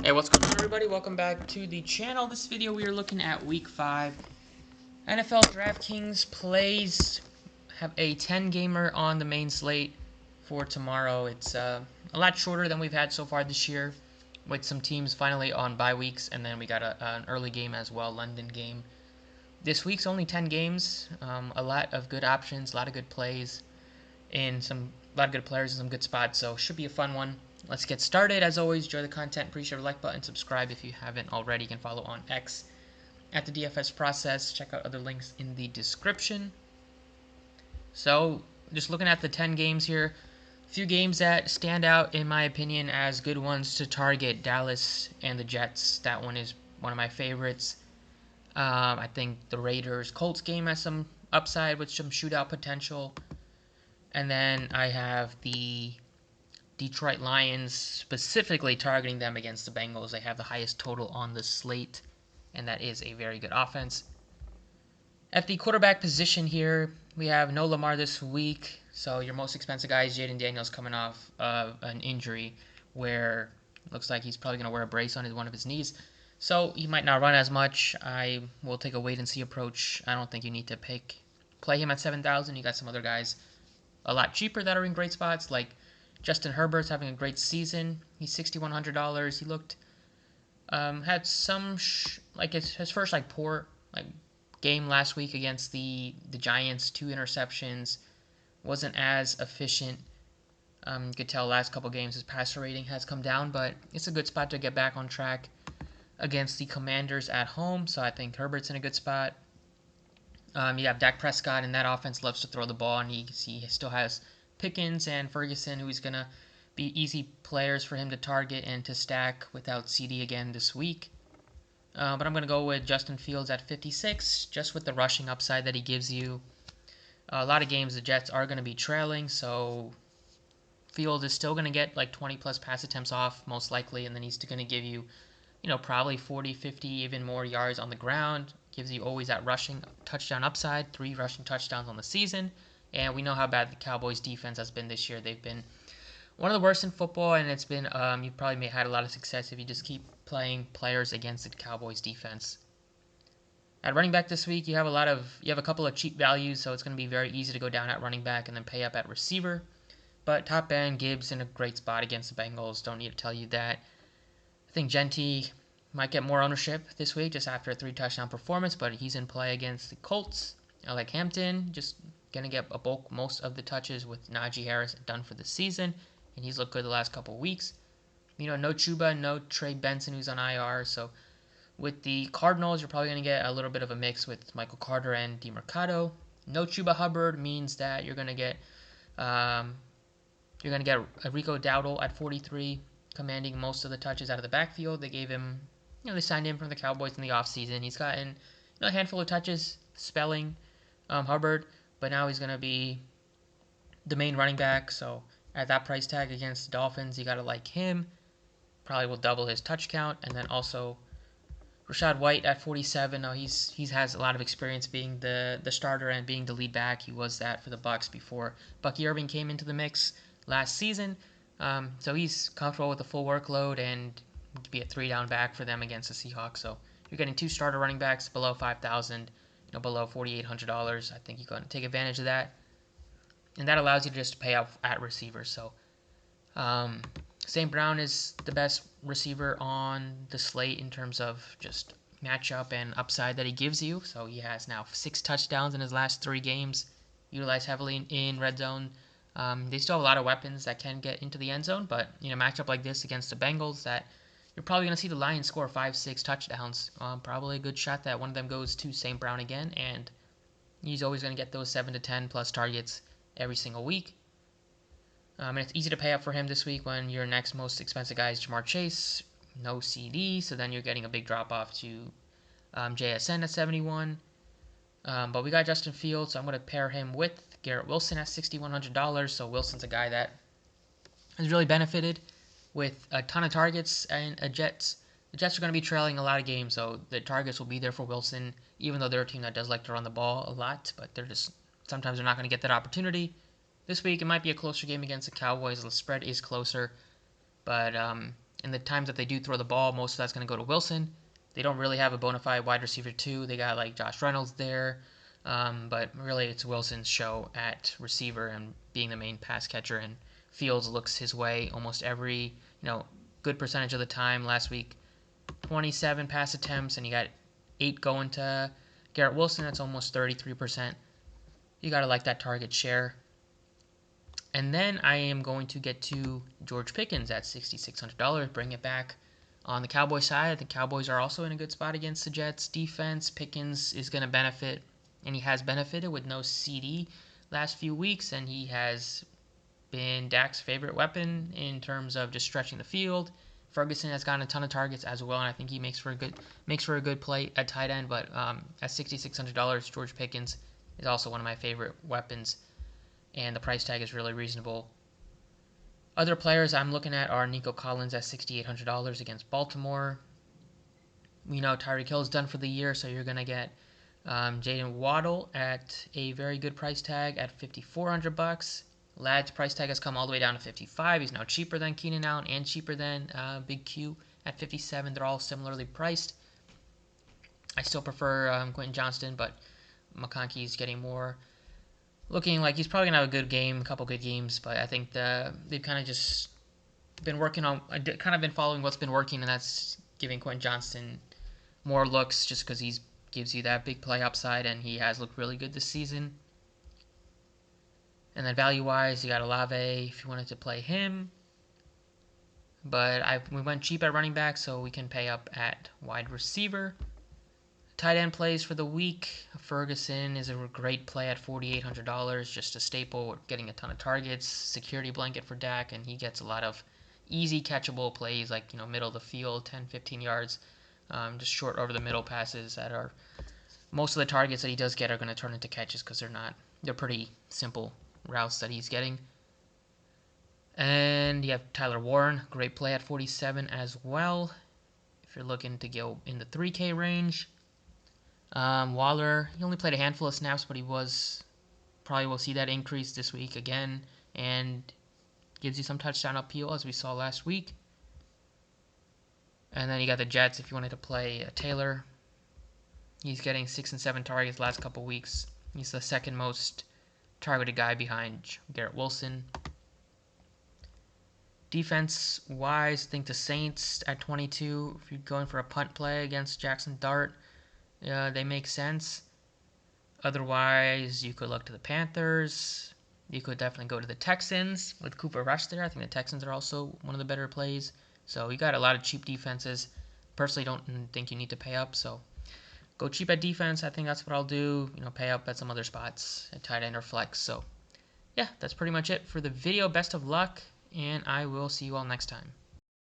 Hey, what's going on, everybody? Welcome back to the channel. This video we are looking at Week 5. NFL Draftkings plays have a 10-gamer on the main slate for tomorrow. It's a lot shorter than we've had so far this year, with some teams finally on bye weeks, and then we got an early game as well, London game. This week's only 10 games, a lot of good options, a lot of good plays, and a lot of good players in some good spots, so should be a fun one. Let's get started. As always, enjoy the content. Appreciate the like button. Subscribe if you haven't already. You can follow on X at the DFS process. Check out other links in the description. So, just looking at the 10 games here, a few games that stand out in my opinion as good ones to target: Dallas and the Jets. That one is one of my favorites. I think the Raiders Colts game has some upside with some shootout potential. And then I have the Detroit Lions, specifically targeting them against the Bengals. They have the highest total on the slate, and that is a very good offense. At the quarterback position here, we have no Lamar this week, so your most expensive guy is Jaden Daniels, coming off of an injury where it looks like he's probably going to wear a brace on one of his knees. So he might not run as much. I will take a wait-and-see approach. I don't think you need to play him at 7,000. You got some other guys a lot cheaper that are in great spots, like Justin Herbert's having a great season. He's $6,100. He looked had some like his first poor game last week against the Giants. 2 interceptions, wasn't as efficient. You could tell last couple games his passer rating has come down, but it's a good spot to get back on track against the Commanders at home. So I think Herbert's in a good spot. You have Dak Prescott, and that offense loves to throw the ball, and he still has Pickens and Ferguson, who's going to be easy players for him to target and to stack without CD again this week. But I'm going to go with Justin Fields at 56, just with the rushing upside that he gives you. A lot of games the Jets are going to be trailing, so Fields is still going to get like 20-plus pass attempts off, most likely, and then he's going to give you, probably 40, 50, even more yards on the ground. Gives you always that rushing touchdown upside, 3 rushing touchdowns on the season. And we know how bad the Cowboys defense has been this year. They've been one of the worst in football, and it's been you probably may have had a lot of success if you just keep playing players against the Cowboys defense. At running back this week, you have a couple of cheap values, so it's going to be very easy to go down at running back and then pay up at receiver. But top end, Gibbs in a great spot against the Bengals. Don't need to tell you that. I think Genty might get more ownership this week just after a 3-touchdown performance, but he's in play against the Colts. I like Hampton, just going to get a bulk most of the touches with Najee Harris done for the season, and he's looked good the last couple of weeks. No Chuba, no Trey Benson, who's on IR, so with the Cardinals, you're probably going to get a little bit of a mix with Michael Carter and DeMarcado. No Chuba Hubbard means that you're going to get Rico Dowdle at 43, commanding most of the touches out of the backfield. They gave him, they signed him from the Cowboys in the offseason. He's gotten a handful of touches spelling Hubbard, but now he's going to be the main running back. So at that price tag against the Dolphins, you got to like him. Probably will double his touch count. And then also Rachaad White at 47. Now he has a lot of experience being the starter and being the lead back. He was that for the Bucs before Bucky Irving came into the mix last season. So he's comfortable with the full workload and could be a 3-down back for them against the Seahawks. So you're getting 2 starter running backs below 5,000, below $4,800. I think you're going to take advantage of that, and that allows you to just pay up at receiver. So St. Brown is the best receiver on the slate in terms of just matchup and upside that he gives you. So he has now 6 touchdowns in his last 3 games, utilized heavily in red zone. They still have a lot of weapons that can get into the end zone, but matchup like this against the Bengals, that you're probably going to see the Lions score 5-6 touchdowns. Probably a good shot that one of them goes to St. Brown again, and he's always going to get those 7 to 10 plus targets every single week. And it's easy to pay up for him this week when your next most expensive guy is Jamar Chase, no CD, so then you're getting a big drop off to JSN at 71. But we got Justin Fields, so I'm going to pair him with Garrett Wilson at $6,100. So Wilson's a guy that has really benefited with a ton of targets and a Jets. The Jets are going to be trailing a lot of games, so the targets will be there for Wilson, even though they're a team that does like to run the ball a lot, but sometimes they're not going to get that opportunity. This week, it might be a closer game against the Cowboys. The spread is closer, but And the times that they do throw the ball, most of that's going to go to Wilson. They don't really have a bona fide wide receiver too. They got like Josh Reynolds there, but really it's Wilson's show at receiver and being the main pass catcher. And Fields looks his way almost every good percentage of the time. Last week, 27 pass attempts, and you got 8 going to Garrett Wilson. That's almost 33%. You got to like that target share. And then I am going to get to George Pickens at $6,600. Bring it back on the Cowboys side. The Cowboys are also in a good spot against the Jets defense. Pickens is going to benefit, and he has benefited with no CD last few weeks, and he has been Dak's favorite weapon in terms of just stretching the field. Ferguson has gotten a ton of targets as well, and I think he makes for a good play at tight end. But at $6,600, George Pickens is also one of my favorite weapons, and the price tag is really reasonable. Other players I'm looking at are Nico Collins at $6,800 against Baltimore. We know Tyreek Hill is done for the year, so you're going to get Jaden Waddle at a very good price tag at $5,400. Ladd's price tag has come all the way down to $55. He's now cheaper than Keenan Allen and cheaper than Big Q at $57. They're all similarly priced. I still prefer Quentin Johnston, but McConkey's getting more. Looking like he's probably going to have a good game, a couple good games, but I think they've kind of just been working on, kind of been following what's been working, and that's giving Quentin Johnston more looks just because he gives you that big play upside, and he has looked really good this season. And then value-wise, you got Olave if you wanted to play him. But we went cheap at running back, so we can pay up at wide receiver. Tight end plays for the week. Ferguson is a great play at $4,800, just a staple, getting a ton of targets, security blanket for Dak, and he gets a lot of easy catchable plays like middle of the field, 10, 15 yards, just short over the middle passes that are most of the targets that he does get are going to turn into catches because they're pretty simple routes that he's getting. And you have Tyler Warren, great play at 47 as well. If you're looking to go in the 3K range. Waller, he only played a handful of snaps, but he probably will see that increase this week again, and gives you some touchdown appeal as we saw last week. And then you got the Jets if you wanted to play Taylor. He's getting 6 and 7 targets last couple weeks. He's the second most targeted guy behind Garrett Wilson. Defense-wise, I think the Saints at 22, if you're going for a punt play against Jackson Dart, they make sense. Otherwise, you could look to the Panthers. You could definitely go to the Texans with Cooper Rush there. I think the Texans are also one of the better plays. So you got a lot of cheap defenses. Personally, don't think you need to pay up. So go cheap at defense. I think that's what I'll do. Pay up at some other spots at tight end or flex. So yeah, that's pretty much it for the video. Best of luck, and I will see you all next time.